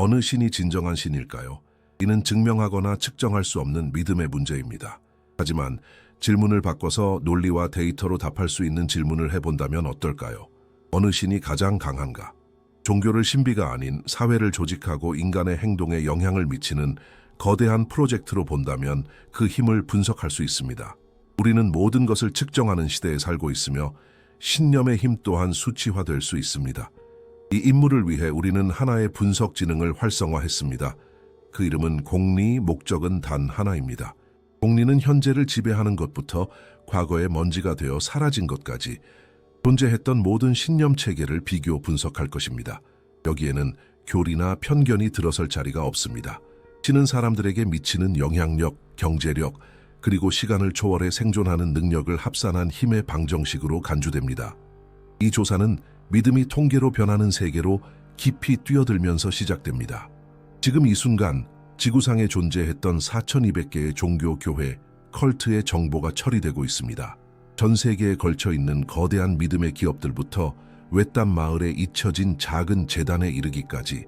어느 신이 진정한 신일까요? 이는 증명하거나 측정할 수 없는 믿음의 문제입니다. 하지만 질문을 바꿔서 논리와 데이터로 답할 수 있는 질문을 해본다면 어떨까요? 어느 신이 가장 강한가? 종교를 신비가 아닌 사회를 조직하고 인간의 행동에 영향을 미치는 거대한 프로젝트로 본다면 그 힘을 분석할 수 있습니다. 우리는 모든 것을 측정하는 시대에 살고 있으며 신념의 힘 또한 수치화될 수 있습니다. 이 임무를 위해 우리는 하나의 분석 지능을 활성화했습니다. 그 이름은 공리, 목적은 단 하나입니다. 공리는 현재를 지배하는 것부터 과거의 먼지가 되어 사라진 것까지 존재했던 모든 신념 체계를 비교 분석할 것입니다. 여기에는 교리나 편견이 들어설 자리가 없습니다. 신은 사람들에게 미치는 영향력, 경제력, 그리고 시간을 초월해 생존하는 능력을 합산한 힘의 방정식으로 간주됩니다. 이 조사는 믿음이 통계로 변하는 세계로 깊이 뛰어들면서 시작됩니다. 지금 이 순간 지구상에 존재했던 4200개의 종교, 교회, 컬트의 정보가 처리되고 있습니다. 전 세계에 걸쳐 있는 거대한 믿음의 기업들부터 외딴 마을에 잊혀진 작은 재단에 이르기까지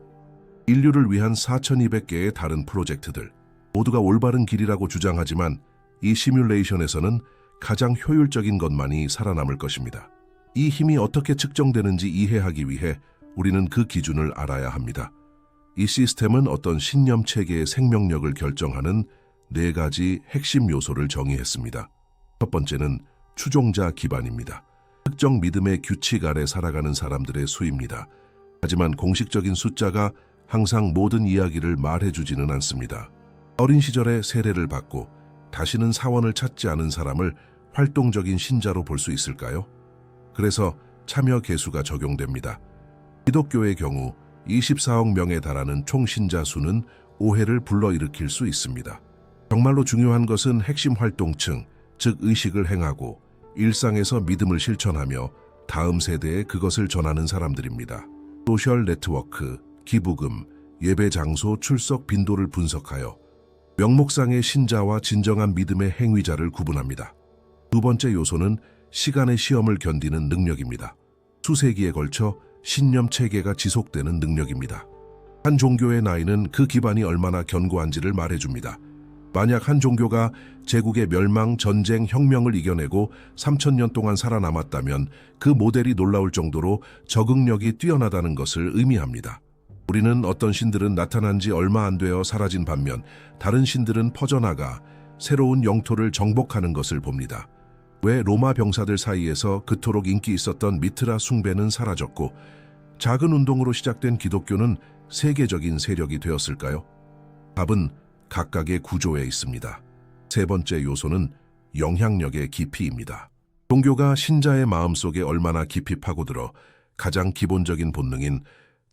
인류를 위한 4200개의 다른 프로젝트들, 모두가 올바른 길이라고 주장하지만 이 시뮬레이션에서는 가장 효율적인 것만이 살아남을 것입니다. 이 힘이 어떻게 측정되는지 이해하기 위해 우리는 그 기준을 알아야 합니다. 이 시스템은 어떤 신념 체계의 생명력을 결정하는 4가지 핵심 요소를 정의했습니다. 첫 번째는 추종자 기반입니다. 특정 믿음의 규칙 아래 살아가는 사람들의 수입니다. 하지만 공식적인 숫자가 항상 모든 이야기를 말해주지는 않습니다. 어린 시절에 세례를 받고 다시는 사원을 찾지 않은 사람을 활동적인 신자로 볼 수 있을까요? 그래서 참여 계수가 적용됩니다. 기독교의 경우 24억 명에 달하는 총 신자 수는 오해를 불러일으킬 수 있습니다. 정말로 중요한 것은 핵심 활동층, 즉 의식을 행하고 일상에서 믿음을 실천하며 다음 세대에 그것을 전하는 사람들입니다. 소셜 네트워크, 기부금, 예배 장소, 출석 빈도를 분석하여 명목상의 신자와 진정한 믿음의 행위자를 구분합니다. 두 번째 요소는 시간의 시험을 견디는 능력입니다. 수세기에 걸쳐 신념 체계가 지속되는 능력입니다. 한 종교의 나이는 그 기반이 얼마나 견고한지를 말해줍니다. 만약 한 종교가 제국의 멸망, 전쟁, 혁명을 이겨내고 3000년 동안 살아남았다면 그 모델이 놀라울 정도로 적응력이 뛰어나다는 것을 의미합니다. 우리는 어떤 신들은 나타난 지 얼마 안 되어 사라진 반면 다른 신들은 퍼져나가 새로운 영토를 정복하는 것을 봅니다. 왜 로마 병사들 사이에서 그토록 인기 있었던 미트라 숭배는 사라졌고 작은 운동으로 시작된 기독교는 세계적인 세력이 되었을까요? 답은 각각의 구조에 있습니다. 세 번째 요소는 영향력의 깊이입니다. 종교가 신자의 마음속에 얼마나 깊이 파고들어 가장 기본적인 본능인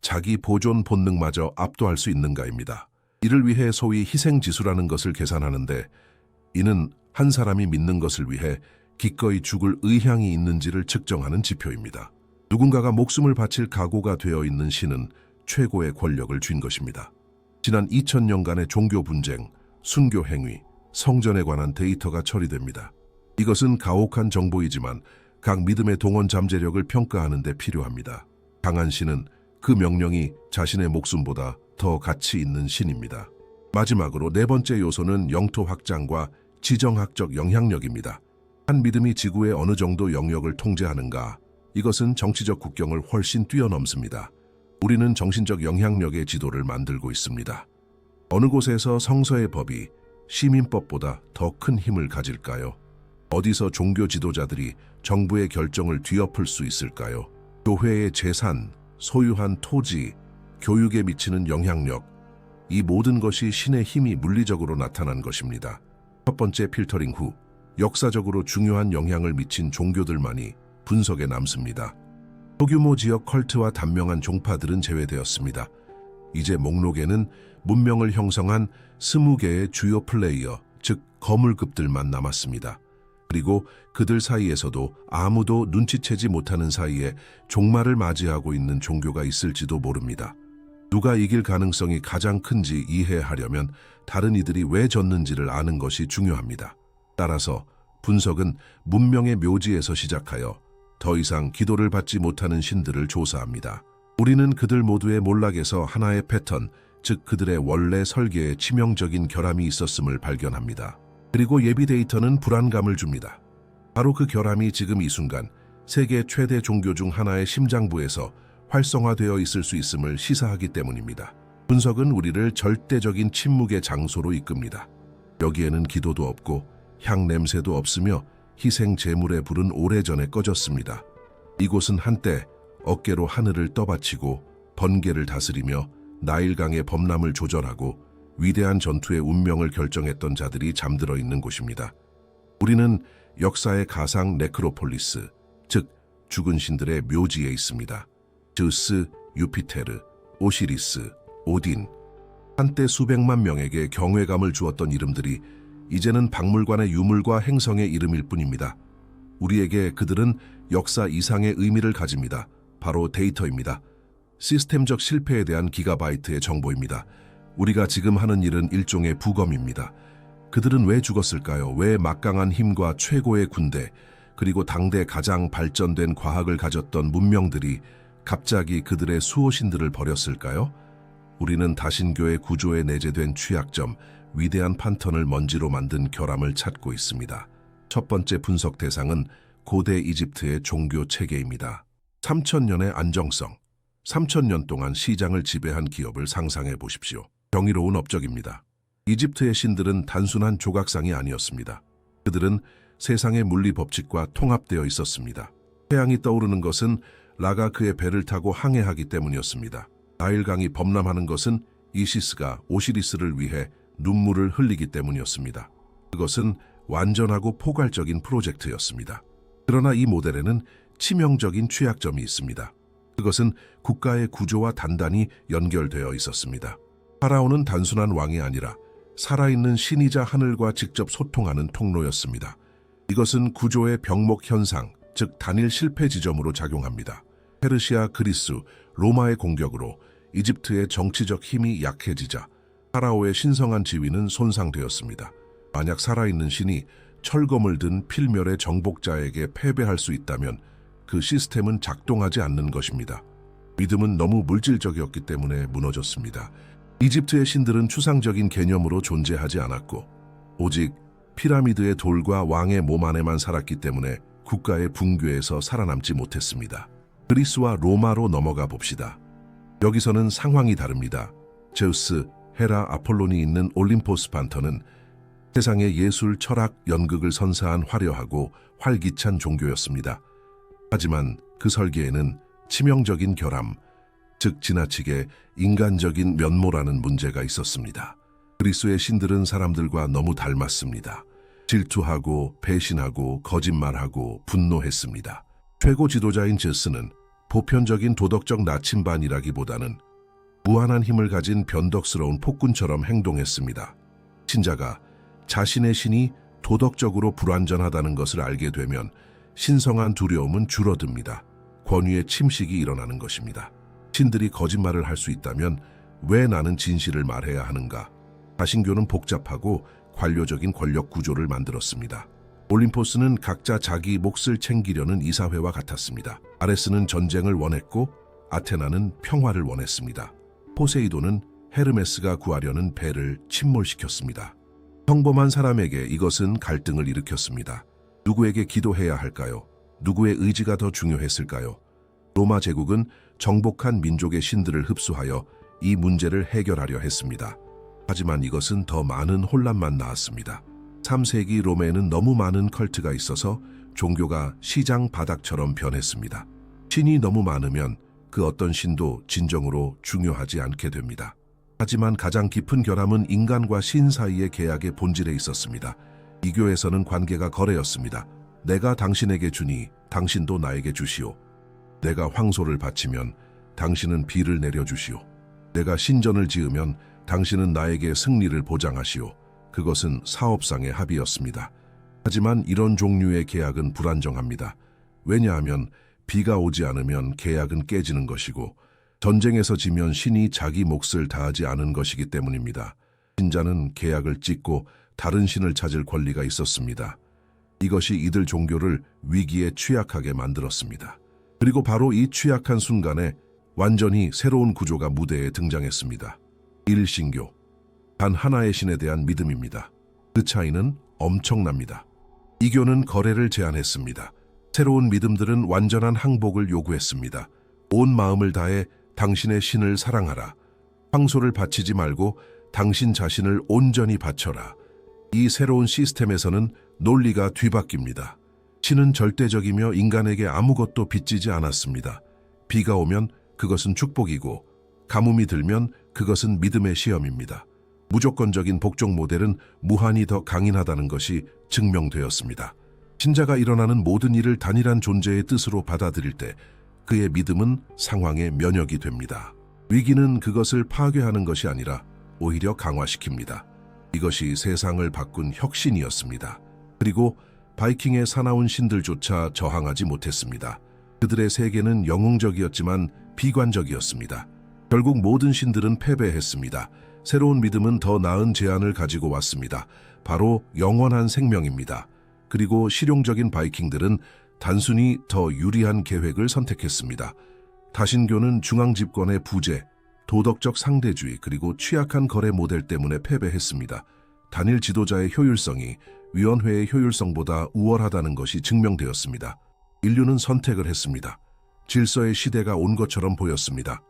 자기 보존 본능마저 압도할 수 있는가입니다. 이를 위해 소위 희생지수라는 것을 계산하는데 이는 한 사람이 믿는 것을 위해 기꺼이 죽을 의향이 있는지를 측정하는 지표입니다. 누군가가 목숨을 바칠 각오가 되어 있는 신은 최고의 권력을 쥔 것입니다. 지난 2000년간의 종교 분쟁, 순교 행위, 성전에 관한 데이터가 처리됩니다. 이것은 가혹한 정보이지만 각 믿음의 동원 잠재력을 평가하는 데 필요합니다. 강한 신은 그 명령이 자신의 목숨보다 더 가치 있는 신입니다. 마지막으로 네 번째 요소는 영토 확장과 지정학적 영향력입니다. 한 믿음이 지구의 어느 정도 영역을 통제하는가? 이것은 정치적 국경을 훨씬 뛰어넘습니다. 우리는 정신적 영향력의 지도를 만들고 있습니다. 어느 곳에서 성서의 법이 시민법보다 더 큰 힘을 가질까요? 어디서 종교 지도자들이 정부의 결정을 뒤엎을 수 있을까요? 교회의 재산, 소유한 토지, 교육에 미치는 영향력, 이 모든 것이 신의 힘이 물리적으로 나타난 것입니다. 첫 번째 필터링 후 역사적으로 중요한 영향을 미친 종교들만이 분석에 남습니다. 소규모 지역 컬트와 단명한 종파들은 제외되었습니다. 이제 목록에는 문명을 형성한 20개의 주요 플레이어, 즉 거물급들만 남았습니다. 그리고 그들 사이에서도 아무도 눈치채지 못하는 사이에 종말을 맞이하고 있는 종교가 있을지도 모릅니다. 누가 이길 가능성이 가장 큰지 이해하려면 다른 이들이 왜 졌는지를 아는 것이 중요합니다. 따라서 분석은 문명의 묘지에서 시작하여 더 이상 기도를 받지 못하는 신들을 조사합니다. 우리는 그들 모두의 몰락에서 하나의 패턴, 즉 그들의 원래 설계에 치명적인 결함이 있었음을 발견합니다. 그리고 예비 데이터는 불안감을 줍니다. 바로 그 결함이 지금 이 순간 세계 최대 종교 중 하나의 심장부에서 활성화되어 있을 수 있음을 시사하기 때문입니다. 분석은 우리를 절대적인 침묵의 장소로 이끕니다. 여기에는 기도도 없고 향 냄새도 없으며 희생 제물의 불은 오래전에 꺼졌습니다. 이곳은 한때 어깨로 하늘을 떠받치고 번개를 다스리며 나일강의 범람을 조절하고 위대한 전투의 운명을 결정했던 자들이 잠들어 있는 곳입니다. 우리는 역사의 가상 네크로폴리스, 즉 죽은 신들의 묘지에 있습니다. 제우스, 유피테르, 오시리스, 오딘, 한때 수백만 명에게 경외감을 주었던 이름들이 이제는 박물관의 유물과 행성의 이름일 뿐입니다. 우리에게 그들은 역사 이상의 의미를 가집니다. 바로 데이터입니다. 시스템적 실패에 대한 기가바이트의 정보입니다. 우리가 지금 하는 일은 일종의 부검입니다. 그들은 왜 죽었을까요? 왜 막강한 힘과 최고의 군대, 그리고 당대 가장 발전된 과학을 가졌던 문명들이 갑자기 그들의 수호신들을 버렸을까요? 우리는 다신교의 구조에 내재된 취약점, 위대한 판턴을 먼지로 만든 결함을 찾고 있습니다. 첫 번째 분석 대상은 고대 이집트의 종교 체계입니다. 3000년의 안정성, 3000년 동안 시장을 지배한 기업을 상상해 보십시오. 경이로운 업적입니다. 이집트의 신들은 단순한 조각상이 아니었습니다. 그들은 세상의 물리 법칙과 통합되어 있었습니다. 태양이 떠오르는 것은 라가 그의 배를 타고 항해하기 때문이었습니다. 나일강이 범람하는 것은 이시스가 오시리스를 위해 눈물을 흘리기 때문이었습니다. 그것은 완전하고 포괄적인 프로젝트였습니다. 그러나 이 모델에는 치명적인 취약점이 있습니다. 그것은 국가의 구조와 단단히 연결되어 있었습니다. 파라오는 단순한 왕이 아니라 살아있는 신이자 하늘과 직접 소통하는 통로였습니다. 이것은 구조의 병목 현상, 즉 단일 실패 지점으로 작용합니다. 페르시아, 그리스, 로마의 공격으로 이집트의 정치적 힘이 약해지자 파라오의 신성한 지위는 손상되었습니다. 만약 살아있는 신이 철검을 든 필멸의 정복자에게 패배할 수 있다면 그 시스템은 작동하지 않는 것입니다. 믿음은 너무 물질적이었기 때문에 무너졌습니다. 이집트의 신들은 추상적인 개념으로 존재하지 않았고 오직 피라미드의 돌과 왕의 몸 안에만 살았기 때문에 국가의 붕괴에서 살아남지 못했습니다. 그리스와 로마로 넘어가 봅시다. 여기서는 상황이 다릅니다. 제우스, 헤라, 아폴론이 있는 올림포스 판터는 세상의 예술, 철학, 연극을 선사한 화려하고 활기찬 종교였습니다. 하지만 그 설계에는 치명적인 결함, 즉 지나치게 인간적인 면모라는 문제가 있었습니다. 그리스의 신들은 사람들과 너무 닮았습니다. 질투하고 배신하고 거짓말하고 분노했습니다. 최고 지도자인 제우스는 보편적인 도덕적 나침반이라기보다는 무한한 힘을 가진 변덕스러운 폭군처럼 행동했습니다. 신자가 자신의 신이 도덕적으로 불완전하다는 것을 알게 되면 신성한 두려움은 줄어듭니다. 권위의 침식이 일어나는 것입니다. 신들이 거짓말을 할 수 있다면 왜 나는 진실을 말해야 하는가? 다신교는 복잡하고 관료적인 권력 구조를 만들었습니다. 올림포스는 각자 자기 몫을 챙기려는 이사회와 같았습니다. 아레스는 전쟁을 원했고 아테나는 평화를 원했습니다. 포세이돈은 헤르메스가 구하려는 배를 침몰시켰습니다. 평범한 사람에게 이것은 갈등을 일으켰습니다. 누구에게 기도해야 할까요? 누구의 의지가 더 중요했을까요? 로마 제국은 정복한 민족의 신들을 흡수하여 이 문제를 해결하려 했습니다. 하지만 이것은 더 많은 혼란만 낳았습니다. 3세기 로마에는 너무 많은 컬트가 있어서 종교가 시장 바닥처럼 변했습니다. 신이 너무 많으면 그 어떤 신도 진정으로 중요하지 않게 됩니다. 하지만 가장 깊은 결함은 인간과 신 사이의 계약의 본질에 있었습니다. 이교에서는 관계가 거래였습니다. 내가 당신에게 주니 당신도 나에게 주시오. 내가 황소를 바치면 당신은 비를 내려주시오. 내가 신전을 지으면 당신은 나에게 승리를 보장하시오. 그것은 사업상의 합의였습니다. 하지만 이런 종류의 계약은 불안정합니다. 왜냐하면 비가 오지 않으면 계약은 깨지는 것이고 전쟁에서 지면 신이 자기 몫을 다하지 않은 것이기 때문입니다. 신자는 계약을 찢고 다른 신을 찾을 권리가 있었습니다. 이것이 이들 종교를 위기에 취약하게 만들었습니다. 그리고 바로 이 취약한 순간에 완전히 새로운 구조가 무대에 등장했습니다. 일신교. 단 하나의 신에 대한 믿음입니다. 그 차이는 엄청납니다. 이교는 거래를 제한했습니다. 새로운 믿음들은 완전한 항복을 요구했습니다. 온 마음을 다해 당신의 신을 사랑하라. 황소를 바치지 말고 당신 자신을 온전히 바쳐라. 이 새로운 시스템에서는 논리가 뒤바뀝니다. 신은 절대적이며 인간에게 아무것도 빚지지 않았습니다. 비가 오면 그것은 축복이고 가뭄이 들면 그것은 믿음의 시험입니다. 무조건적인 복종 모델은 무한히 더 강인하다는 것이 증명되었습니다. 신자가 일어나는 모든 일을 단일한 존재의 뜻으로 받아들일 때 그의 믿음은 상황에 면역이 됩니다. 위기는 그것을 파괴하는 것이 아니라 오히려 강화시킵니다. 이것이 세상을 바꾼 혁신이었습니다. 그리고 바이킹의 사나운 신들조차 저항하지 못했습니다. 그들의 세계는 영웅적이었지만 비관적이었습니다. 결국 모든 신들은 패배했습니다. 새로운 믿음은 더 나은 제안을 가지고 왔습니다. 바로 영원한 생명입니다. 그리고 실용적인 바이킹들은 단순히 더 유리한 계획을 선택했습니다. 다신교는 중앙 집권의 부재, 도덕적 상대주의 그리고 취약한 거래 모델 때문에 패배했습니다. 단일 지도자의 효율성이 위원회의 효율성보다 우월하다는 것이 증명되었습니다. 인류는 선택을 했습니다. 질서의 시대가 온 것처럼 보였습니다.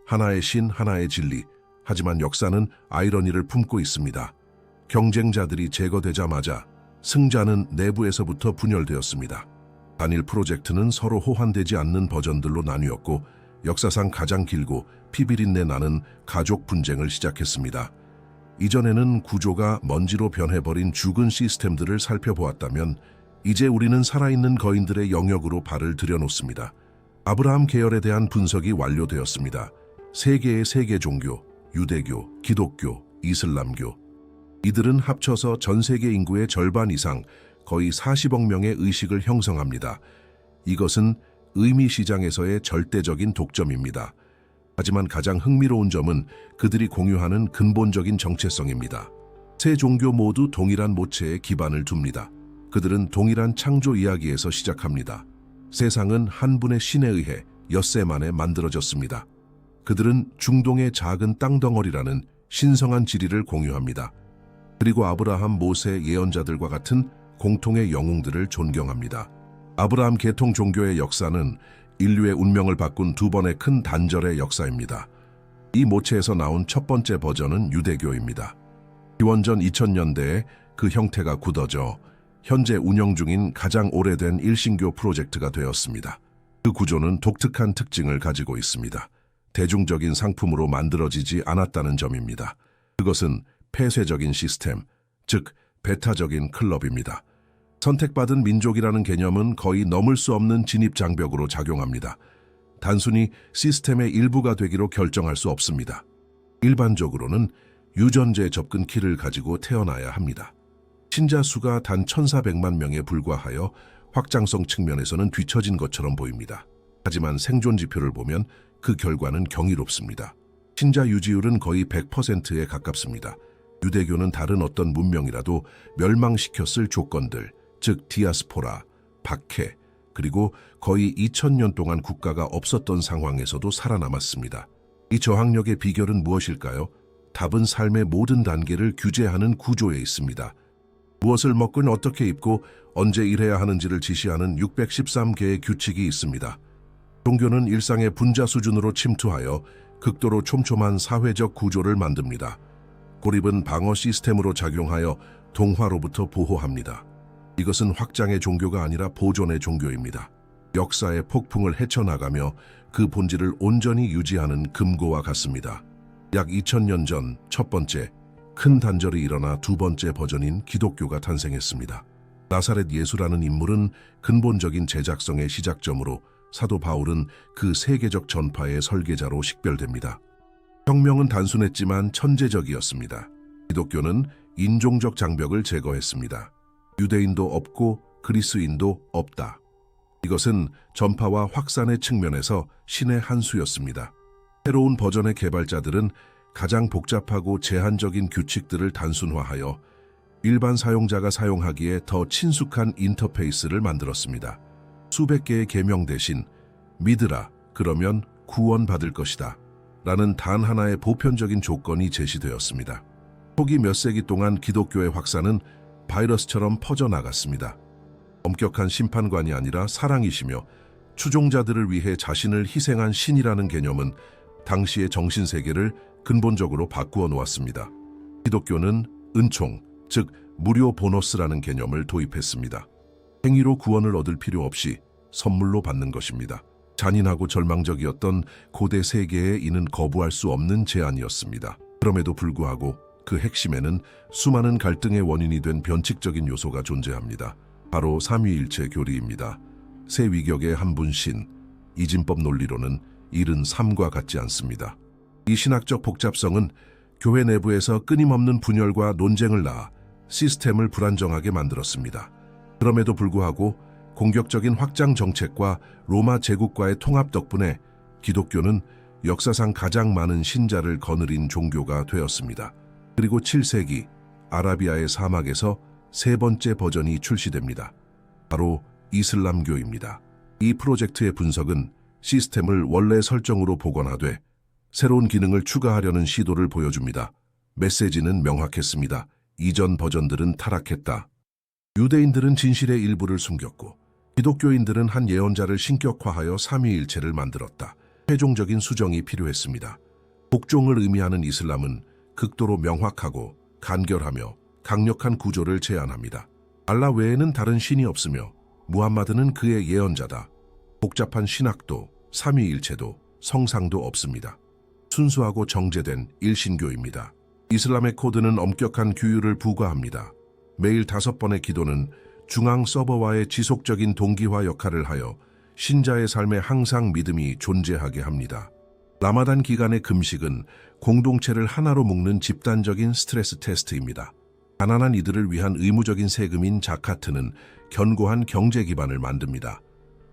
하나의 신, 하나의 진리. 하지만 역사는 아이러니를 품고 있습니다. 경쟁자들이 제거되자마자 승자는 내부에서부터 분열되었습니다. 단일 프로젝트는 서로 호환되지 않는 버전들로 나뉘었고 역사상 가장 길고 피비린내 나는 가족 분쟁을 시작했습니다. 이전에는 구조가 먼지로 변해버린 죽은 시스템들을 살펴보았다면 이제 우리는 살아있는 거인들의 영역으로 발을 들여놓습니다. 아브라함 계열에 대한 분석이 완료되었습니다. 세 개의 세계 종교, 유대교, 기독교, 이슬람교. 이들은 합쳐서 전 세계 인구의 절반 이상, 거의 40억 명의 의식을 형성합니다. 이것은 의미 시장에서의 절대적인 독점입니다. 하지만 가장 흥미로운 점은 그들이 공유하는 근본적인 정체성입니다. 세 종교 모두 동일한 모체에 기반을 둡니다. 그들은 동일한 창조 이야기에서 시작합니다. 세상은 한 분의 신에 의해 엿새 만에 만들어졌습니다. 그들은 중동의 작은 땅덩어리라는 신성한 지리를 공유합니다. 그리고 아브라함, 모세, 예언자들과 같은 공통의 영웅들을 존경합니다. 아브라함 계통 종교의 역사는 인류의 운명을 바꾼 두 번의 큰 단절의 역사입니다. 이 모체에서 나온 첫 번째 버전은 유대교입니다. 기원전 2000년대에 그 형태가 굳어져 현재 운영 중인 가장 오래된 일신교 프로젝트가 되었습니다. 그 구조는 독특한 특징을 가지고 있습니다. 대중적인 상품으로 만들어지지 않았다는 점입니다. 그것은 폐쇄적인 시스템, 즉 배타적인 클럽입니다. 선택받은 민족이라는 개념은 거의 넘을 수 없는 진입장벽으로 작용합니다. 단순히 시스템의 일부가 되기로 결정할 수 없습니다. 일반적으로는 유전자 접근 키를 가지고 태어나야 합니다. 신자 수가 단 1,400만 명에 불과하여 확장성 측면에서는 뒤처진 것처럼 보입니다. 하지만 생존 지표를 보면 그 결과는 경이롭습니다. 신자 유지율은 거의 100%에 가깝습니다. 유대교는 다른 어떤 문명이라도 멸망시켰을 조건들, 즉 디아스포라, 박해, 그리고 거의 2000년 동안 국가가 없었던 상황에서도 살아남았습니다. 이 저항력의 비결은 무엇일까요? 답은 삶의 모든 단계를 규제하는 구조에 있습니다. 무엇을 먹건 어떻게 입고 언제 일해야 하는지를 지시하는 613개의 규칙이 있습니다. 종교는 일상의 분자 수준으로 침투하여 극도로 촘촘한 사회적 구조를 만듭니다. 고립은 방어 시스템으로 작용하여 동화로부터 보호합니다. 이것은 확장의 종교가 아니라 보존의 종교입니다. 역사의 폭풍을 헤쳐나가며 그 본질을 온전히 유지하는 금고와 같습니다. 약 2000년 전 첫 번째 큰 단절이 일어나 두 번째 버전인 기독교가 탄생했습니다. 나사렛 예수라는 인물은 근본적인 제작성의 시작점으로 사도 바울은 그 세계적 전파의 설계자로 식별됩니다. 혁명은 단순했지만 천재적이었습니다. 기독교는 인종적 장벽을 제거했습니다. 유대인도 없고 그리스인도 없다. 이것은 전파와 확산의 측면에서 신의 한 수였습니다. 새로운 버전의 개발자들은 가장 복잡하고 제한적인 규칙들을 단순화하여 일반 사용자가 사용하기에 더 친숙한 인터페이스를 만들었습니다. 수백 개의 계명 대신 믿으라, 그러면 구원받을 것이다. 라는 단 하나의 보편적인 조건이 제시되었습니다. 초기 몇 세기 동안 기독교의 확산은 바이러스처럼 퍼져나갔습니다. 엄격한 심판관이 아니라 사랑이시며 추종자들을 위해 자신을 희생한 신이라는 개념은 당시의 정신세계를 근본적으로 바꾸어 놓았습니다. 기독교는 은총, 즉 무료 보너스라는 개념을 도입했습니다. 행위로 구원을 얻을 필요 없이 선물로 받는 것입니다. 잔인하고 절망적이었던 고대 세계에 이는 거부할 수 없는 제안이었습니다. 그럼에도 불구하고 그 핵심에는 수많은 갈등의 원인이 된 변칙적인 요소가 존재합니다. 바로 삼위일체 교리입니다. 세 위격의 한 분 신, 이진법 논리로는 일은 삼과 같지 않습니다. 이 신학적 복잡성은 교회 내부에서 끊임없는 분열과 논쟁을 낳아 시스템을 불안정하게 만들었습니다. 그럼에도 불구하고 공격적인 확장 정책과 로마 제국과의 통합 덕분에 기독교는 역사상 가장 많은 신자를 거느린 종교가 되었습니다. 그리고 7세기 아라비아의 사막에서 세 번째 버전이 출시됩니다. 바로 이슬람교입니다. 이 프로젝트의 분석은 시스템을 원래 설정으로 복원하되 새로운 기능을 추가하려는 시도를 보여줍니다. 메시지는 명확했습니다. 이전 버전들은 타락했다. 유대인들은 진실의 일부를 숨겼고 기독교인들은 한 예언자를 신격화하여 삼위일체를 만들었다. 최종적인 수정이 필요했습니다. 복종을 의미하는 이슬람은 극도로 명확하고 간결하며 강력한 구조를 제안합니다. 알라 외에는 다른 신이 없으며 무함마드는 그의 예언자다. 복잡한 신학도, 삼위일체도, 성상도 없습니다. 순수하고 정제된 일신교입니다. 이슬람의 코드는 엄격한 규율을 부과합니다. 매일 5번의 기도는 중앙 서버와의 지속적인 동기화 역할을 하여 신자의 삶에 항상 믿음이 존재하게 합니다. 라마단 기간의 금식은 공동체를 하나로 묶는 집단적인 스트레스 테스트입니다. 가난한 이들을 위한 의무적인 세금인 자카트는 견고한 경제 기반을 만듭니다.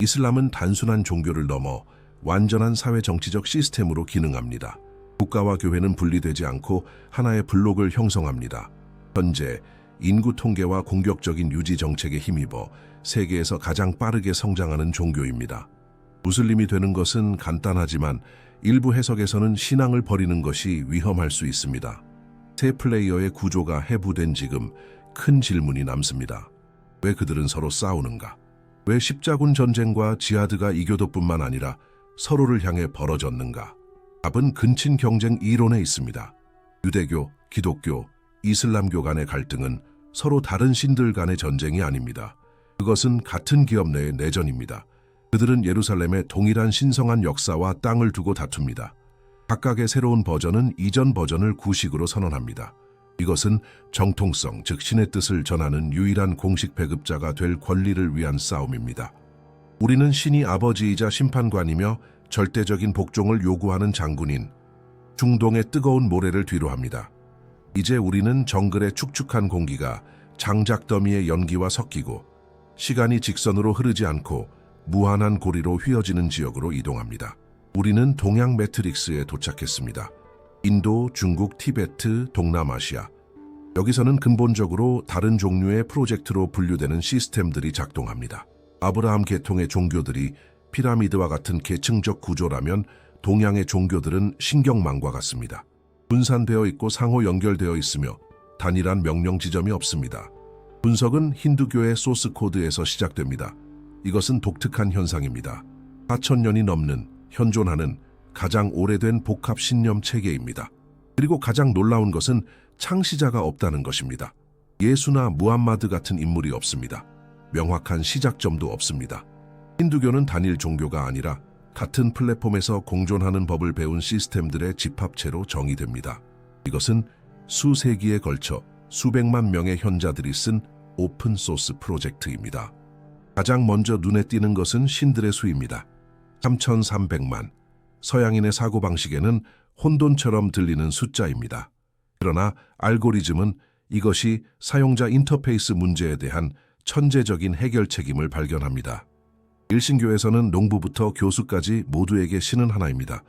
이슬람은 단순한 종교를 넘어 완전한 사회-정치적 시스템으로 기능합니다. 국가와 교회는 분리되지 않고 하나의 블록을 형성합니다. 현재 인구 통계와 공격적인 유지 정책에 힘입어 세계에서 가장 빠르게 성장하는 종교입니다. 무슬림이 되는 것은 간단하지만 일부 해석에서는 신앙을 버리는 것이 위험할 수 있습니다. 세 플레이어의 구조가 해부된 지금 큰 질문이 남습니다. 왜 그들은 서로 싸우는가? 왜 십자군 전쟁과 지하드가 이교도뿐만 아니라 서로를 향해 벌어졌는가? 답은 근친 경쟁 이론에 있습니다. 유대교, 기독교, 이슬람교 간의 갈등은 서로 다른 신들 간의 전쟁이 아닙니다. 그것은 같은 기업 내의 내전입니다. 그들은 예루살렘의 동일한 신성한 역사와 땅을 두고 다툽니다. 각각의 새로운 버전은 이전 버전을 구식으로 선언합니다. 이것은 정통성, 즉 신의 뜻을 전하는 유일한 공식 배급자가 될 권리를 위한 싸움입니다. 우리는 신이 아버지이자 심판관이며 절대적인 복종을 요구하는 장군인 중동의 뜨거운 모래를 뒤로합니다. 이제 우리는 정글의 축축한 공기가 장작 더미의 연기와 섞이고 시간이 직선으로 흐르지 않고 무한한 고리로 휘어지는 지역으로 이동합니다. 우리는 동양 매트릭스에 도착했습니다. 인도, 중국, 티베트, 동남아시아. 여기서는 근본적으로 다른 종류의 프로젝트로 분류되는 시스템들이 작동합니다. 아브라함 계통의 종교들이 피라미드와 같은 계층적 구조라면 동양의 종교들은 신경망과 같습니다. 분산되어 있고 상호 연결되어 있으며 단일한 명령 지점이 없습니다. 분석은 힌두교의 소스 코드에서 시작됩니다. 이것은 독특한 현상입니다. 4,000년이 넘는 현존하는 가장 오래된 복합 신념 체계입니다. 그리고 가장 놀라운 것은 창시자가 없다는 것입니다. 예수나 무함마드 같은 인물이 없습니다. 명확한 시작점도 없습니다. 힌두교는 단일 종교가 아니라 같은 플랫폼에서 공존하는 법을 배운 시스템들의 집합체로 정의됩니다. 이것은 수세기에 걸쳐 수백만 명의 현자들이 쓴 오픈소스 프로젝트입니다. 가장 먼저 눈에 띄는 것은 신들의 수입니다. 3,300만. 서양인의 사고방식에는 혼돈처럼 들리는 숫자입니다. 그러나 알고리즘은 이것이 사용자 인터페이스 문제에 대한 천재적인 해결책임을 발견합니다. 일신교에서는 농부부터 교수까지 모두에게 신은 하나입니다.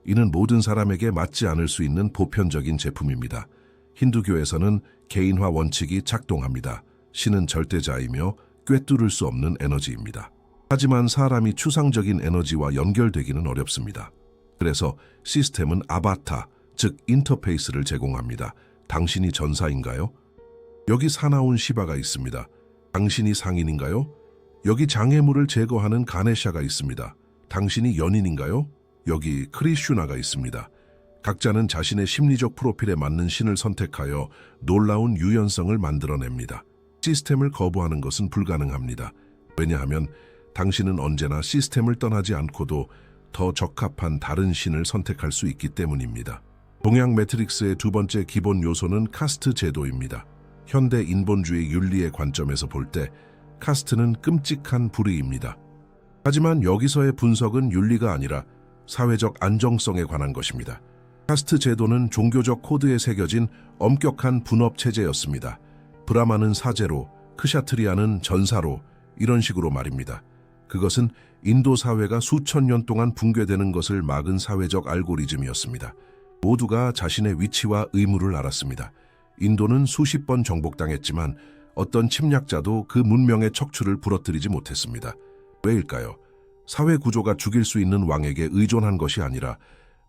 이는 모든 사람에게 맞지 않을 수 있는 보편적인 제품입니다. 힌두교에서는 개인화 원칙이 작동합니다. 신은 절대자이며 꿰뚫을 수 없는 에너지입니다. 하지만 사람이 추상적인 에너지와 연결되기는 어렵습니다. 그래서 시스템은 아바타, 즉 인터페이스를 제공합니다. 당신이 전사인가요? 여기 사나운 시바가 있습니다. 당신이 상인인가요? 여기 장애물을 제거하는 가네샤가 있습니다. 당신이 연인인가요? 여기 크리슈나가 있습니다. 각자는 자신의 심리적 프로필에 맞는 신을 선택하여 놀라운 유연성을 만들어냅니다. 시스템을 거부하는 것은 불가능합니다. 왜냐하면 당신은 언제나 시스템을 떠나지 않고도 더 적합한 다른 신을 선택할 수 있기 때문입니다. 동양 매트릭스의 두 번째 기본 요소는 카스트 제도입니다. 현대 인본주의 윤리의 관점에서 볼 때 카스트는 끔찍한 불의입니다. 하지만 여기서의 분석은 윤리가 아니라 사회적 안정성에 관한 것입니다. 카스트 제도는 종교적 코드에 새겨진 엄격한 분업 체제였습니다. 브라마는 사제로, 크샤트리아는 전사로, 이런 식으로 말입니다. 그것은 인도 사회가 수천 년 동안 붕괴되는 것을 막은 사회적 알고리즘이었습니다. 모두가 자신의 위치와 의무를 알았습니다. 인도는 수십 번 정복당했지만 어떤 침략자도 그 문명의 척추를 부러뜨리지 못했습니다. 왜일까요? 사회 구조가 죽일 수 있는 왕에게 의존한 것이 아니라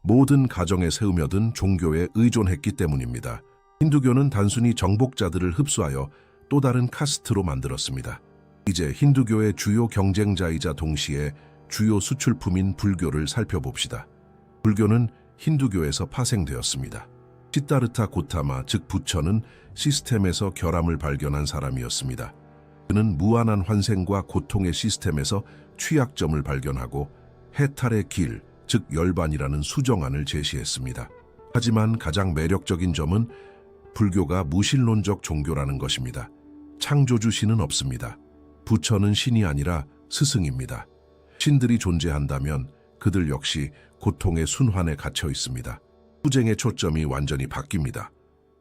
모든 가정에 세우며든 종교에 의존했기 때문입니다. 힌두교는 단순히 정복자들을 흡수하여 또 다른 카스트로 만들었습니다. 이제 힌두교의 주요 경쟁자이자 동시에 주요 수출품인 불교를 살펴봅시다. 불교는 힌두교에서 파생되었습니다. 시타르타 고타마, 즉 부처는 시스템에서 결함을 발견한 사람이었습니다. 그는 무한한 환생과 고통의 시스템에서 취약점을 발견하고 해탈의 길, 즉 열반이라는 수정안을 제시했습니다. 하지만 가장 매력적인 점은 불교가 무신론적 종교라는 것입니다. 창조주 신은 없습니다. 부처는 신이 아니라 스승입니다. 신들이 존재한다면 그들 역시 고통의 순환에 갇혀 있습니다. 투쟁의 초점이 완전히 바뀝니다.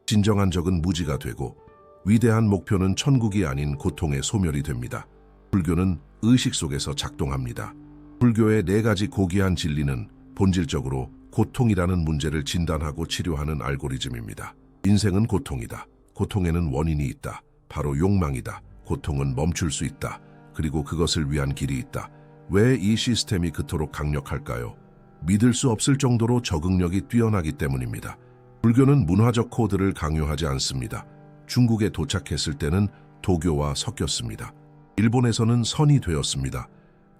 진정한 적은 무지가 되고 위대한 목표는 천국이 아닌 고통의 소멸이 됩니다. 불교는 의식 속에서 작동합니다. 불교의 4가지 고귀한 진리는 본질적으로 고통이라는 문제를 진단하고 치료하는 알고리즘입니다. 인생은 고통이다. 고통에는 원인이 있다. 바로 욕망이다. 고통은 멈출 수 있다. 그리고 그것을 위한 길이 있다. 왜 이 시스템이 그토록 강력할까요? 믿을 수 없을 정도로 적응력이 뛰어나기 때문입니다. 불교는 문화적 코드를 강요하지 않습니다. 중국에 도착했을 때는 도교와 섞였습니다. 일본에서는 선이 되었습니다.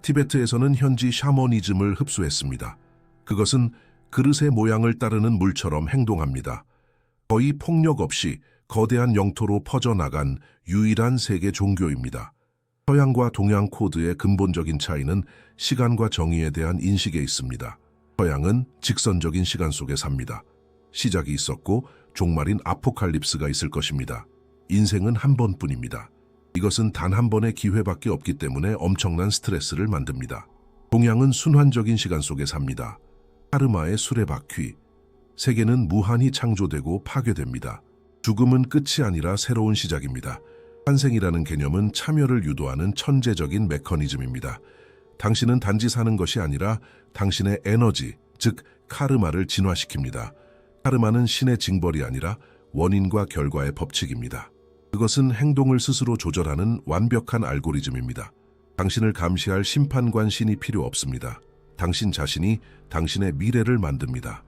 티베트에서는 현지 샤머니즘을 흡수했습니다. 그것은 그릇의 모양을 따르는 물처럼 행동합니다. 거의 폭력 없이 거대한 영토로 퍼져나간 유일한 세계 종교입니다. 서양과 동양 코드의 근본적인 차이는 시간과 정의에 대한 인식에 있습니다. 서양은 직선적인 시간 속에 삽니다. 시작이 있었고 종말인 아포칼립스가 있을 것입니다. 인생은 한 번뿐입니다. 이것은 단 한 번의 기회밖에 없기 때문에 엄청난 스트레스를 만듭니다. 동양은 순환적인 시간 속에 삽니다. 카르마의 수레바퀴. 세계는 무한히 창조되고 파괴됩니다. 죽음은 끝이 아니라 새로운 시작입니다. 환생이라는 개념은 참여를 유도하는 천재적인 메커니즘입니다. 당신은 단지 사는 것이 아니라 당신의 에너지, 즉 카르마를 진화시킵니다. 카르마는 신의 징벌이 아니라 원인과 결과의 법칙입니다. 그것은 행동을 스스로 조절하는 완벽한 알고리즘입니다. 당신을 감시할 심판관 신이 필요 없습니다. 당신 자신이 당신의 미래를 만듭니다.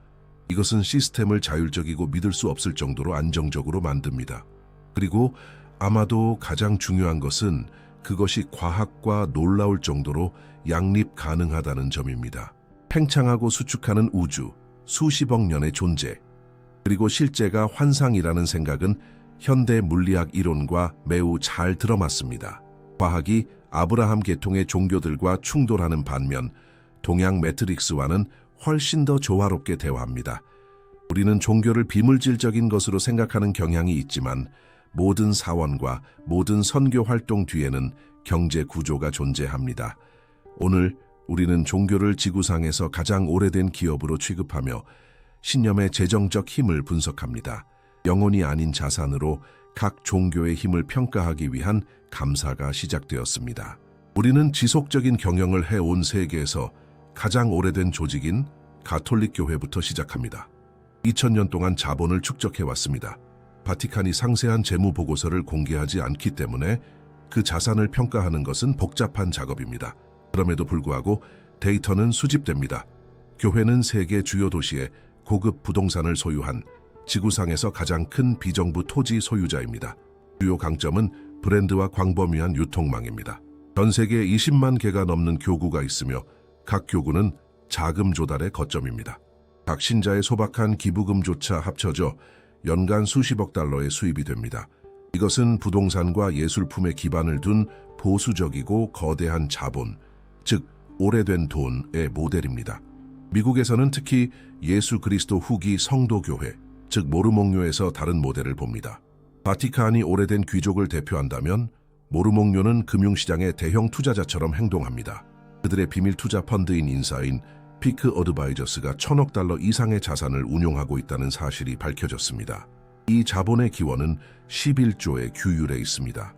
이것은 시스템을 자율적이고 믿을 수 없을 정도로 안정적으로 만듭니다. 그리고 아마도 가장 중요한 것은 그것이 과학과 놀라울 정도로 양립 가능하다는 점입니다. 팽창하고 수축하는 우주, 수십억 년의 존재, 그리고 실제가 환상이라는 생각은 현대 물리학 이론과 매우 잘 들어맞습니다. 과학이 아브라함 계통의 종교들과 충돌하는 반면 동양 매트릭스와는 훨씬 더 조화롭게 대화합니다. 우리는 종교를 비물질적인 것으로 생각하는 경향이 있지만 모든 사원과 모든 선교 활동 뒤에는 경제 구조가 존재합니다. 오늘 우리는 종교를 지구상에서 가장 오래된 기업으로 취급하며 신념의 재정적 힘을 분석합니다. 영혼이 아닌 자산으로 각 종교의 힘을 평가하기 위한 감사가 시작되었습니다. 우리는 지속적인 경영을 해온 세계에서 가장 오래된 조직인 가톨릭 교회부터 시작합니다. 2000년 동안 자본을 축적해왔습니다. 바티칸이 상세한 재무 보고서를 공개하지 않기 때문에 그 자산을 평가하는 것은 복잡한 작업입니다. 그럼에도 불구하고 데이터는 수집됩니다. 교회는 세계 주요 도시에 고급 부동산을 소유한 지구상에서 가장 큰 비정부 토지 소유자입니다. 주요 강점은 브랜드와 광범위한 유통망입니다. 전 세계에 20만 개가 넘는 교구가 있으며 각 교구는 자금 조달의 거점입니다. 각 신자의 소박한 기부금조차 합쳐져 연간 수십억 달러의 수입이 됩니다. 이것은 부동산과 예술품에 기반을 둔 보수적이고 거대한 자본, 즉 오래된 돈의 모델입니다. 미국에서는 특히 예수 그리스도 후기 성도교회, 즉 모르몽교에서 다른 모델을 봅니다. 바티칸이 오래된 귀족을 대표한다면 모르몽교는 금융시장의 대형 투자자처럼 행동합니다. 그들의 비밀 투자 펀드인 인사인 피크 어드바이저스가 1,000억 달러 이상의 자산을 운용하고 있다는 사실이 밝혀졌습니다. 이 자본의 기원은 11조의 규율에 있습니다.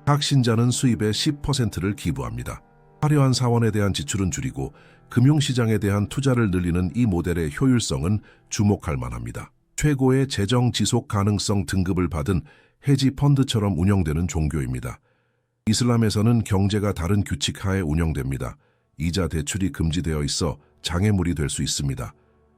각 신자는 수입의 10%를 기부합니다. 화려한 사원에 대한 지출은 줄이고 금융시장에 대한 투자를 늘리는 이 모델의 효율성은 주목할 만합니다. 최고의 재정 지속 가능성 등급을 받은 헤지 펀드처럼 운영되는 종교입니다. 이슬람에서는 경제가 다른 규칙 하에 운영됩니다. 이자 대출이 금지되어 있어 장애물이 될 수 있습니다.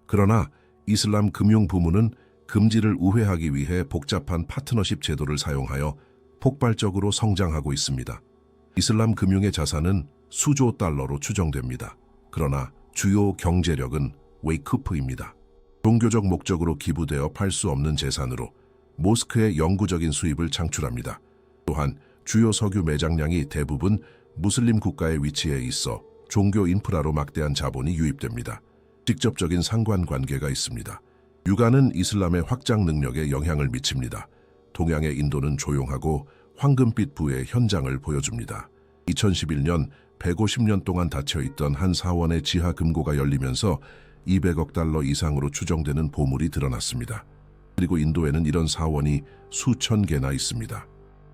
그러나 이슬람 금융 부문은 금지를 우회하기 위해 복잡한 파트너십 제도를 사용하여 폭발적으로 성장하고 있습니다. 이슬람 금융의 자산은 수조 달러로 추정됩니다. 그러나 주요 경제력은 웨이크프입니다. 종교적 목적으로 기부되어 팔 수 없는 재산으로 모스크의 영구적인 수입을 창출합니다. 또한 주요 석유 매장량이 대부분 무슬림 국가에 위치해 있어 종교 인프라로 막대한 자본이 유입됩니다. 직접적인 상관관계가 있습니다. 육아는 이슬람의 확장 능력에 영향을 미칩니다. 동양의 인도는 조용하고 황금빛 부의 현장을 보여줍니다. 2011년 150년 동안 닫혀있던 한 사원의 지하 금고가 열리면서 200억 달러 이상으로 추정되는 보물이 드러났습니다. 그리고 인도에는 이런 사원이 수천 개나 있습니다.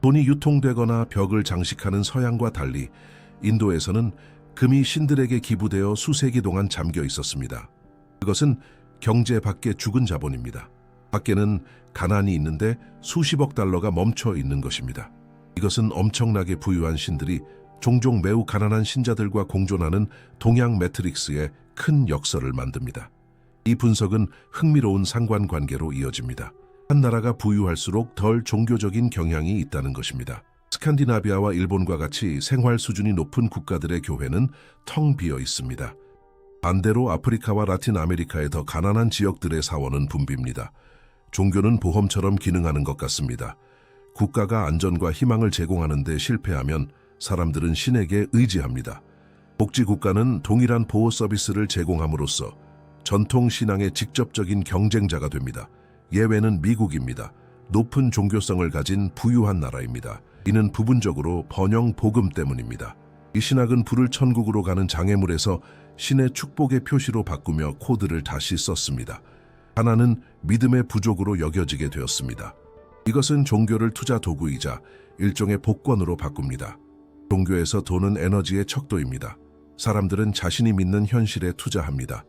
돈이 유통되거나 벽을 장식하는 서양과 달리 인도에서는 금이 신들에게 기부되어 수세기 동안 잠겨 있었습니다. 그것은 경제 밖에 죽은 자본입니다. 밖에는 가난이 있는데 수십억 달러가 멈춰 있는 것입니다. 이것은 엄청나게 부유한 신들이 종종 매우 가난한 신자들과 공존하는 동양 매트릭스의 큰 역설을 만듭니다. 이 분석은 흥미로운 상관관계로 이어집니다. 한 나라가 부유할수록 덜 종교적인 경향이 있다는 것입니다. 스칸디나비아와 일본과 같이 생활 수준이 높은 국가들의 교회는 텅 비어 있습니다. 반대로 아프리카와 라틴 아메리카의 더 가난한 지역들의 사원은 붐빕니다. 종교는 보험처럼 기능하는 것 같습니다. 국가가 안전과 희망을 제공하는 데 실패하면 사람들은 신에게 의지합니다. 복지국가는 동일한 보호 서비스를 제공함으로써 전통 신앙의 직접적인 경쟁자가 됩니다. 예외는 미국입니다. 높은 종교성을 가진 부유한 나라입니다. 이는 부분적으로 번영 복음 때문입니다. 이 신학은 불을 천국으로 가는 장애물에서 신의 축복의 표시로 바꾸며 코드를 다시 썼습니다. 하나는 믿음의 부족으로 여겨지게 되었습니다. 이것은 종교를 투자 도구이자 일종의 복권으로 바꿉니다. 종교에서 돈은 에너지의 척도입니다. 사람들은 자신이 믿는 현실에 투자합니다.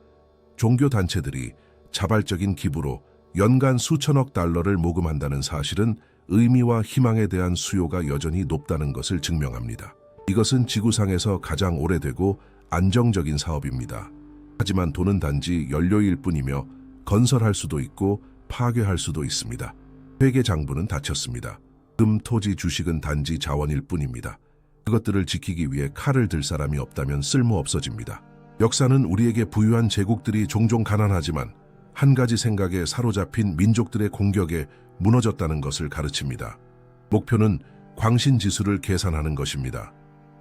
종교 단체들이 자발적인 기부로 연간 수천억 달러를 모금한다는 사실은 의미와 희망에 대한 수요가 여전히 높다는 것을 증명합니다. 이것은 지구상에서 가장 오래되고 안정적인 사업입니다. 하지만 돈은 단지 연료일 뿐이며 건설할 수도 있고 파괴할 수도 있습니다. 회계 장부는 닫혔습니다. 금, 토지, 주식은 단지 자원일 뿐입니다. 그것들을 지키기 위해 칼을 들 사람이 없다면 쓸모 없어집니다. 역사는 우리에게 부유한 제국들이 종종 가난하지만 한 가지 생각에 사로잡힌 민족들의 공격에 무너졌다는 것을 가르칩니다. 목표는 광신지수를 계산하는 것입니다.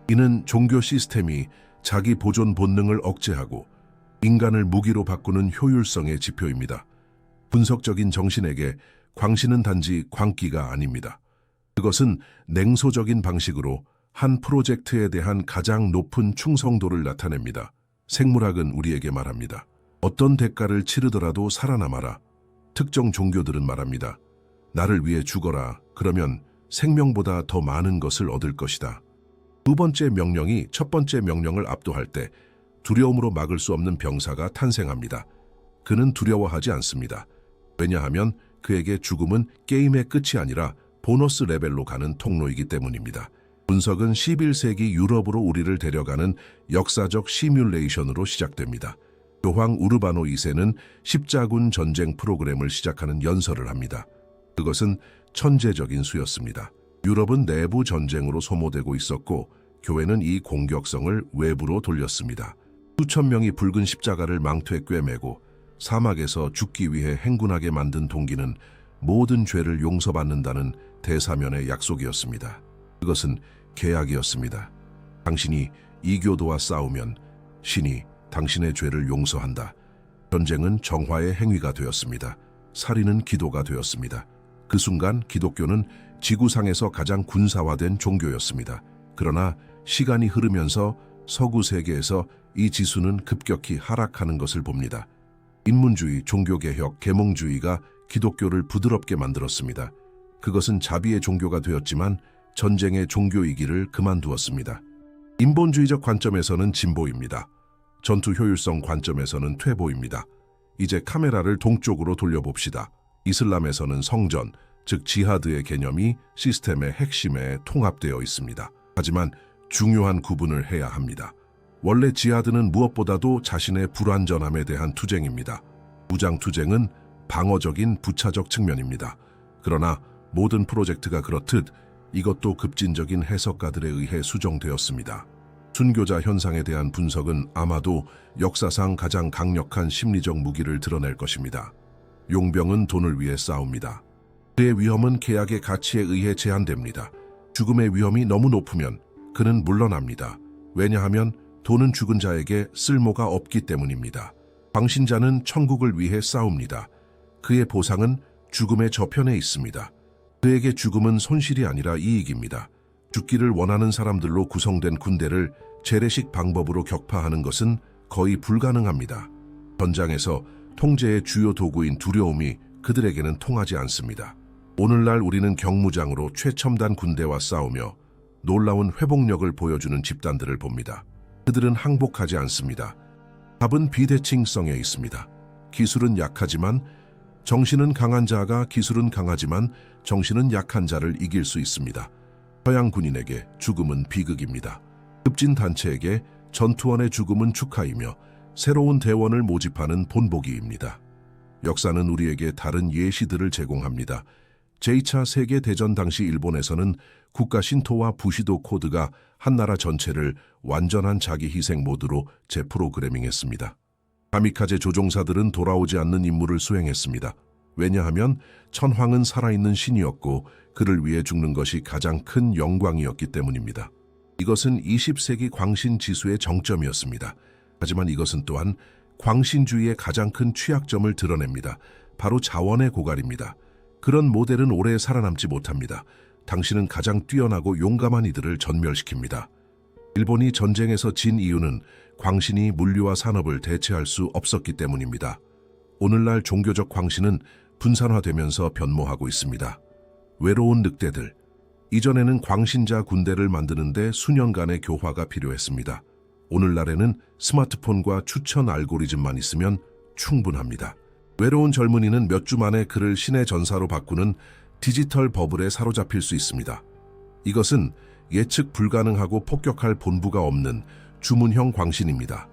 이는 종교 시스템이 자기 보존 본능을 억제하고 인간을 무기로 바꾸는 효율성의 지표입니다. 분석적인 정신에게 광신은 단지 광기가 아닙니다. 그것은 냉소적인 방식으로 한 프로젝트에 대한 가장 높은 충성도를 나타냅니다. 생물학은 우리에게 말합니다. 어떤 대가를 치르더라도 살아남아라. 특정 종교들은 말합니다. 나를 위해 죽어라. 그러면 생명보다 더 많은 것을 얻을 것이다. 두 번째 명령이 첫 번째 명령을 압도할 때 두려움으로 막을 수 없는 병사가 탄생합니다. 그는 두려워하지 않습니다. 왜냐하면 그에게 죽음은 게임의 끝이 아니라 보너스 레벨로 가는 통로이기 때문입니다. 분석은 11세기 유럽으로 우리를 데려가는 역사적 시뮬레이션으로 시작됩니다. 교황 우르바노 2세는 십자군 전쟁 프로그램을 시작하는 연설을 합니다. 그것은 천재적인 수였습니다. 유럽은 내부 전쟁으로 소모되고 있었고 교회는 이 공격성을 외부로 돌렸습니다. 수천 명이 붉은 십자가를 망토에 꿰매고 사막에서 죽기 위해 행군하게 만든 동기는 모든 죄를 용서받는다는 대사면의 약속이었습니다. 그것은 계약이었습니다. 당신이 이교도와 싸우면 신이 당신의 죄를 용서한다. 전쟁은 정화의 행위가 되었습니다. 살인은 기도가 되었습니다. 그 순간 기독교는 지구상에서 가장 군사화된 종교였습니다. 그러나 시간이 흐르면서 서구 세계에서 이 지수는 급격히 하락하는 것을 봅니다. 인문주의, 종교개혁, 계몽주의가 기독교를 부드럽게 만들었습니다. 그것은 자비의 종교가 되었지만 전쟁의 종교이기를 그만두었습니다. 인본주의적 관점에서는 진보입니다. 전투 효율성 관점에서는 퇴보입니다. 이제 카메라를 동쪽으로 돌려봅시다. 이슬람에서는 성전, 즉 지하드의 개념이 시스템의 핵심에 통합되어 있습니다. 하지만 중요한 구분을 해야 합니다. 원래 지하드는 무엇보다도 자신의 불완전함에 대한 투쟁입니다. 무장투쟁은 방어적인 부차적 측면입니다. 그러나 모든 프로젝트가 그렇듯 이것도 급진적인 해석가들에 의해 수정되었습니다. 순교자 현상에 대한 분석은 아마도 역사상 가장 강력한 심리적 무기를 드러낼 것입니다. 용병은 돈을 위해 싸웁니다. 그의 위험은 계약의 가치에 의해 제한됩니다. 죽음의 위험이 너무 높으면 그는 물러납니다. 왜냐하면 돈은 죽은 자에게 쓸모가 없기 때문입니다. 광신자는 천국을 위해 싸웁니다. 그의 보상은 죽음의 저편에 있습니다. 그에게 죽음은 손실이 아니라 이익입니다. 죽기를 원하는 사람들로 구성된 군대를 재래식 방법으로 격파하는 것은 거의 불가능합니다. 전장에서 통제의 주요 도구인 두려움이 그들에게는 통하지 않습니다. 오늘날 우리는 경무장으로 최첨단 군대와 싸우며 놀라운 회복력을 보여주는 집단들을 봅니다. 그들은 항복하지 않습니다. 답은 비대칭성에 있습니다. 기술은 약하지만 정신은 강한 자가 기술은 강하지만 정신은 약한 자를 이길 수 있습니다. 서양 군인에게 죽음은 비극입니다. 급진 단체에게 전투원의 죽음은 축하이며 새로운 대원을 모집하는 본보기입니다. 역사는 우리에게 다른 예시들을 제공합니다. 제2차 세계대전 당시 일본에서는 국가 신토와 부시도 코드가 한 나라 전체를 완전한 자기 희생 모드로 재프로그래밍했습니다. 가미카제 조종사들은 돌아오지 않는 임무를 수행했습니다. 왜냐하면 천황은 살아있는 신이었고 그를 위해 죽는 것이 가장 큰 영광이었기 때문입니다. 이것은 20세기 광신 지수의 정점이었습니다. 하지만 이것은 또한 광신주의의 가장 큰 취약점을 드러냅니다. 바로 자원의 고갈입니다. 그런 모델은 오래 살아남지 못합니다. 당신은 가장 뛰어나고 용감한 이들을 전멸시킵니다. 일본이 전쟁에서 진 이유는 광신이 물류와 산업을 대체할 수 없었기 때문입니다. 오늘날 종교적 광신은 분산화되면서 변모하고 있습니다. 외로운 늑대들. 이전에는 광신자 군대를 만드는데 수년간의 교화가 필요했습니다. 오늘날에는 스마트폰과 추천 알고리즘만 있으면 충분합니다. 외로운 젊은이는 몇 주 만에 그를 신의 전사로 바꾸는 디지털 버블에 사로잡힐 수 있습니다. 이것은 예측 불가능하고 폭격할 본부가 없는 주문형 광신입니다.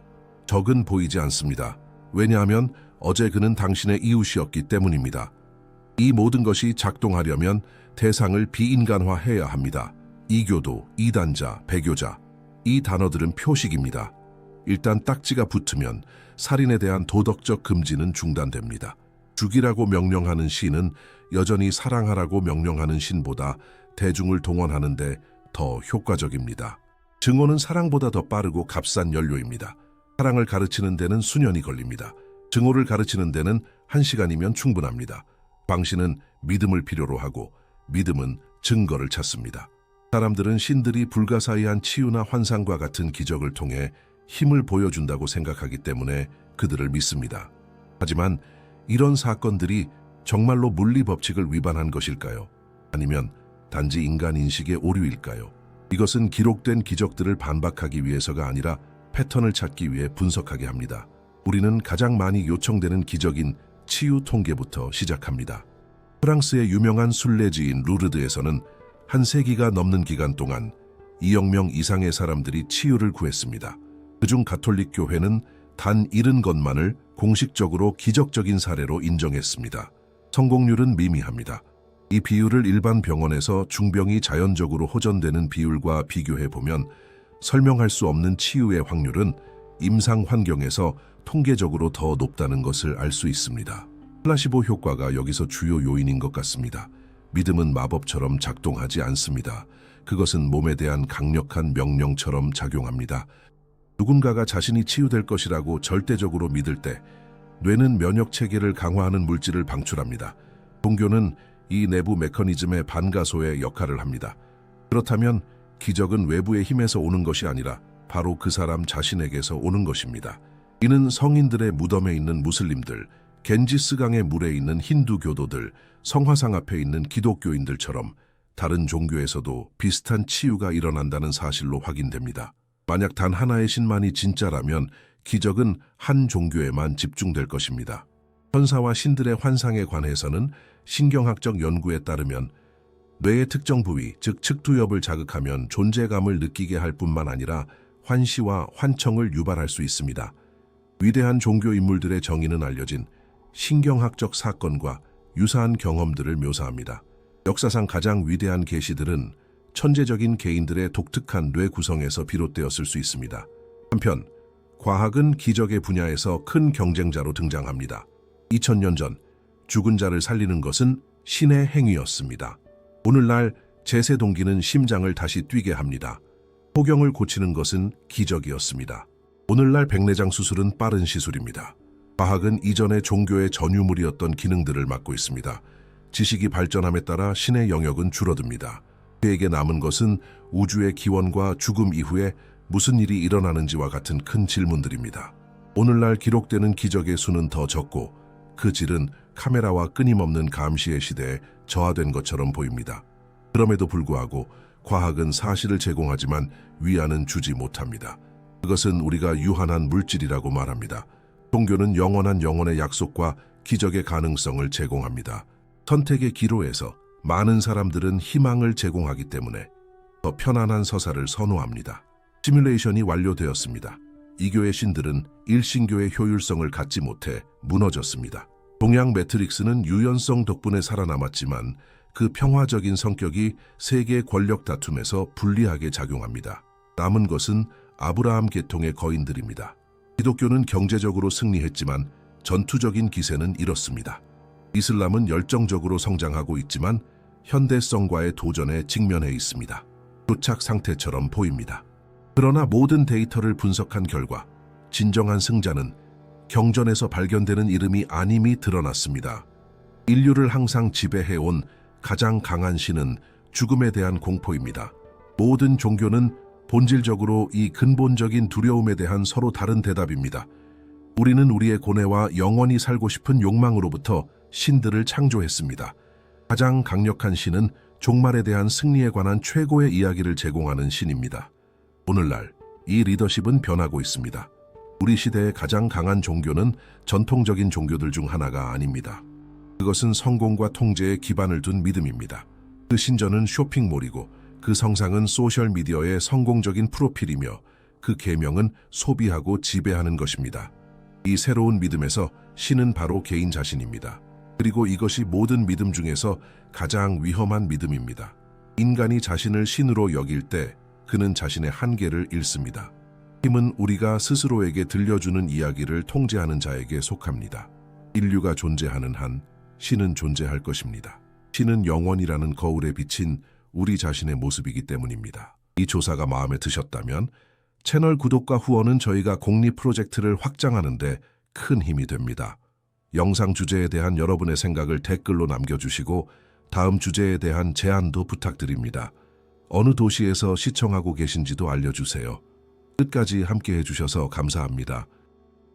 적은 보이지 않습니다. 왜냐하면 어제 그는 당신의 이웃이었기 때문입니다. 이 모든 것이 작동하려면 대상을 비인간화해야 합니다. 이교도, 이단자, 배교자. 이 단어들은 표식입니다. 일단 딱지가 붙으면 살인에 대한 도덕적 금지는 중단됩니다. 죽이라고 명령하는 신은 여전히 사랑하라고 명령하는 신보다 대중을 동원하는 데 더 효과적입니다. 증오는 사랑보다 더 빠르고 값싼 연료입니다. 사랑을 가르치는 데는 수년이 걸립니다. 증오를 가르치는 데는 1시간이면 충분합니다. 광신은 믿음을 필요로 하고 믿음은 증거를 찾습니다. 사람들은 신들이 불가사의한 치유나 환상과 같은 기적을 통해 힘을 보여준다고 생각하기 때문에 그들을 믿습니다. 하지만 이런 사건들이 정말로 물리 법칙을 위반한 것일까요? 아니면 단지 인간 인식의 오류일까요? 이것은 기록된 기적들을 반박하기 위해서가 아니라 패턴을 찾기 위해 분석하게 합니다. 우리는 가장 많이 요청되는 기적인 치유 통계부터 시작합니다. 프랑스의 유명한 순례지인 루르드에서는 한 세기가 넘는 기간 동안 2억 명 이상의 사람들이 치유를 구했습니다. 그중 가톨릭 교회는 단 70건만을 공식적으로 기적적인 사례로 인정했습니다. 성공률은 미미합니다. 이 비율을 일반 병원에서 중병이 자연적으로 호전되는 비율과 비교해보면 설명할 수 없는 치유의 확률은 임상 환경에서 통계적으로 더 높다는 것을 알 수 있습니다. 플라시보 효과가 여기서 주요 요인인 것 같습니다. 믿음은 마법처럼 작동하지 않습니다. 그것은 몸에 대한 강력한 명령처럼 작용합니다. 누군가가 자신이 치유될 것이라고 절대적으로 믿을 때 뇌는 면역 체계를 강화하는 물질을 방출합니다. 종교는 이 내부 메커니즘의 반가소의 역할을 합니다. 그렇다면 기적은 외부의 힘에서 오는 것이 아니라 바로 그 사람 자신에게서 오는 것입니다. 이는 성인들의 무덤에 있는 무슬림들, 겐지스강의 물에 있는 힌두 교도들, 성화상 앞에 있는 기독교인들처럼 다른 종교에서도 비슷한 치유가 일어난다는 사실로 확인됩니다. 만약 단 하나의 신만이 진짜라면 기적은 한 종교에만 집중될 것입니다. 천사와 신들의 환상에 관해서는 신경학적 연구에 따르면 뇌의 특정 부위, 즉 측두엽을 자극하면 존재감을 느끼게 할 뿐만 아니라 환시와 환청을 유발할 수 있습니다. 위대한 종교 인물들의 정의는 알려진 신경학적 사건과 유사한 경험들을 묘사합니다. 역사상 가장 위대한 계시들은 천재적인 개인들의 독특한 뇌 구성에서 비롯되었을 수 있습니다. 한편 과학은 기적의 분야에서 큰 경쟁자로 등장합니다. 2000년 전 죽은 자를 살리는 것은 신의 행위였습니다. 오늘날 제세 동기는 심장을 다시 뛰게 합니다. 포경을 고치는 것은 기적이었습니다. 오늘날 백내장 수술은 빠른 시술입니다. 과학은 이전의 종교의 전유물이었던 기능들을 맡고 있습니다. 지식이 발전함에 따라 신의 영역은 줄어듭니다. 그에게 남은 것은 우주의 기원과 죽음 이후에 무슨 일이 일어나는지와 같은 큰 질문들입니다. 오늘날 기록되는 기적의 수는 더 적고 그 질은 카메라와 끊임없는 감시의 시대에 저하된 것처럼 보입니다. 그럼에도 불구하고 과학은 사실을 제공하지만 위안은 주지 못합니다. 그것은 우리가 유한한 물질이라고 말합니다. 종교는 영원한 영혼의 약속과 기적의 가능성을 제공합니다. 선택의 기로에서 많은 사람들은 희망을 제공하기 때문에 더 편안한 서사를 선호합니다. 시뮬레이션이 완료되었습니다. 이교의 신들은 일신교의 효율성을 갖지 못해 무너졌습니다. 동양 매트릭스는 유연성 덕분에 살아남았지만 그 평화적인 성격이 세계 권력 다툼에서 불리하게 작용합니다. 남은 것은 아브라함 계통의 거인들입니다. 기독교는 경제적으로 승리했지만 전투적인 기세는 잃었습니다. 이슬람은 열정적으로 성장하고 있지만 현대성과의 도전에 직면해 있습니다. 도착 상태처럼 보입니다. 그러나 모든 데이터를 분석한 결과 진정한 승자는 경전에서 발견되는 이름이 아님이 드러났습니다. 인류를 항상 지배해온 가장 강한 신은 죽음에 대한 공포입니다. 모든 종교는 본질적으로 이 근본적인 두려움에 대한 서로 다른 대답입니다. 우리는 우리의 고뇌와 영원히 살고 싶은 욕망으로부터 신들을 창조했습니다. 가장 강력한 신은 종말에 대한 승리에 관한 최고의 이야기를 제공하는 신입니다. 오늘날 이 리더십은 변하고 있습니다. 우리 시대의 가장 강한 종교는 전통적인 종교들 중 하나가 아닙니다. 그것은 성공과 통제에 기반을 둔 믿음입니다. 그 신전은 쇼핑몰이고 그 성상은 소셜미디어의 성공적인 프로필이며 그 계명은 소비하고 지배하는 것입니다. 이 새로운 믿음에서 신은 바로 개인 자신입니다. 그리고 이것이 모든 믿음 중에서 가장 위험한 믿음입니다. 인간이 자신을 신으로 여길 때 그는 자신의 한계를 잃습니다. 힘은 우리가 스스로에게 들려주는 이야기를 통제하는 자에게 속합니다. 인류가 존재하는 한 신은 존재할 것입니다. 신은 영원이라는 거울에 비친 우리 자신의 모습이기 때문입니다. 이 조사가 마음에 드셨다면 채널 구독과 후원은 저희가 공리 프로젝트를 확장하는 데 큰 힘이 됩니다. 영상 주제에 대한 여러분의 생각을 댓글로 남겨주시고 다음 주제에 대한 제안도 부탁드립니다. 어느 도시에서 시청하고 계신지도 알려주세요. 끝까지 함께해 주셔서 감사합니다.